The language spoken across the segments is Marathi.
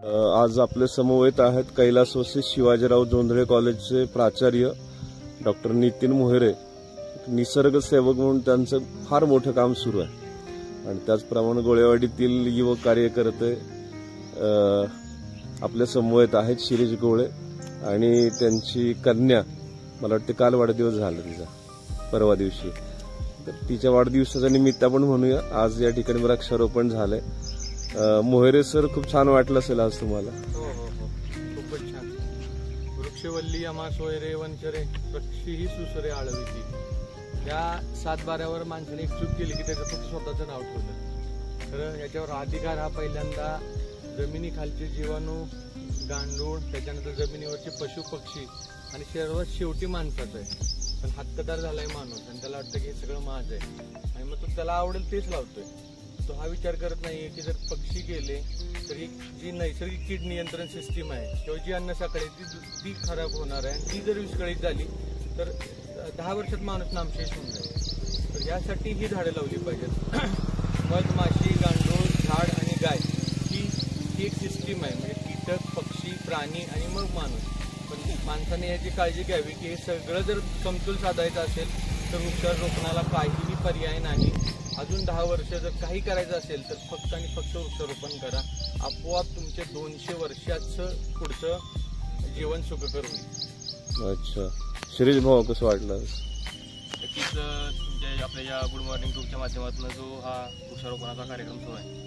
आज आपले समवेत आहेत कैलासवासी शिवाजीराव जोंधळे कॉलेजचे प्राचार्य डॉक्टर नितीन मोहरे. निसर्ग सेवक म्हणून त्यांचं फार मोठं काम सुरू आहे आणि त्याचप्रमाणे गोळेवाडीतील युवक कार्यकर्ते आपल्या समवेत आहेत शिरीष गोळे आणि त्यांची कन्या. मला वाटतं काल वाढदिवस झाला तिचा, परवा दिवशी. तर तिच्या वाढदिवसाच्या निमित्त आपण म्हणूया आज या ठिकाणी वृक्षारोपण झालंय. मोहरे सर, खूप छान वाटलं असेल आज तुम्हाला? हो हो हो, खूपच छान. वृक्षवल्ली आम्हा सोयरे वंचरे पक्षी ही सुसरे आळवीची. त्या 7-12वर माणसाने एक चूक केली की त्याचं फक्त स्वतःचं नाव ठेवलं. खरं याच्यावर अधिकार हा पहिल्यांदा जमिनीखालचे जीवाणू, गांडूळ, त्याच्यानंतर जमिनीवरचे पशु पक्षी आणि सर्वात शेवटी माणसाचं आहे. पण हक्कदार झालाय माणूस आणि त्याला वाटतं की हे सगळं माझं आहे आणि मग तो त्याला आवडेल तेच लावतोय. तो हा विचार करत नाहीये की जर पक्षी गेले तर ही जी नैसर्गिक कीड नियंत्रण सिस्टीम आहे किंवा जी अन्न साखळी ती खराब होणार आहे आणि ती जर विस्कळीत झाली तर 10 वर्षात माणूस नामशेष होऊन जाईल. तर यासाठी ही झाडं लावली पाहिजेत. मध, माशी, गांडूळ, झाड आणि गाय ही एक सिस्टीम आहे. म्हणजे कीटक, पक्षी, प्राणी आणि मग माणूस. पण माणसाने याची काळजी घ्यावी की हे सगळं जर समतोल साधायचं असेल तर वृक्षारोपणाला काहीही पर्याय नाही. अजून 10 वर्ष जर काही करायचं असेल तर फक्त आणि फक्त वृक्षारोपण करा. आपोआप तुमचे 200 वर्षाचं पुढचं जीवन सुखकर होईल. अच्छा, शिरीष भाऊ कसं वाटलं? नक्कीच तुमच्या आपल्या या गुड मॉर्निंग ग्रुपच्या माध्यमातून जो हा वृक्षारोपणाचा कार्यक्रम सुरू आहे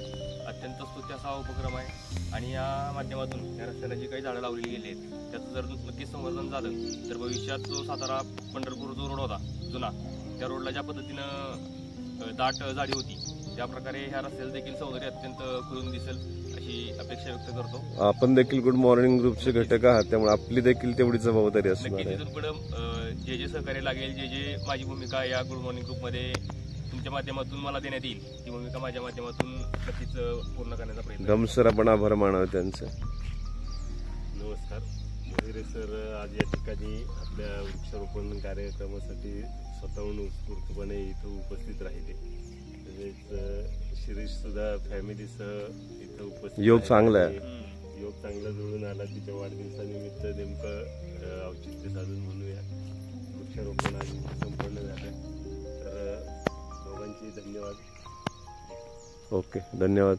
अत्यंत स्तुत्य असा उपक्रम आहे आणि या माध्यमातून या रस्त्याला जी काही झाडं लावलेली गेली आहेत त्याचं जर नक्कीच संवर्धन झालं तर भविष्यात जो सातारा पंढरपूर जो रोड होता जुना, त्या रोडला ज्या पद्धतीनं दाट झाडी होती त्या प्रकारे ह्या रस्त्याला देखील सौंदर्य अत्यंत खुलून दिसेल अशी अपेक्षा व्यक्त करतो. आपण देखील गुड मॉर्निंग ग्रुपचे घटक आहात त्यामुळे आपली देखील तेवढी जबाबदारी असणार आहे. तिथून पुढे जे जे सहकार्य लागेल, जे माझी भूमिका या गुड मॉर्निंग ग्रुपमध्ये तुमच्या माध्यमातून मला देण्यात येईल ती भूमिका माझ्या माध्यमातून नक्कीच पूर्ण करण्याचा प्रयत्न. गमसर आपण आभार मानावे त्यांचे. नमस्कार. मोहिरे सर आज या ठिकाणी आपल्या वृक्षारोपण कार्यक्रमासाठी स्वतःहून उत्स्फूर्तपणे इथं उपस्थित राहिले. तसेच शिरीष सुद्धा फॅमिलीसह इथं उपस्थित. योग चांगला आहे. योग चांगला जुळून आला. तिच्या वाढदिवसानिमित्त नेमकं औचित्य साधून म्हणूया वृक्षारोपण आज संपन्न झालं. तर दोघांची धन्यवाद. ओके, धन्यवाद.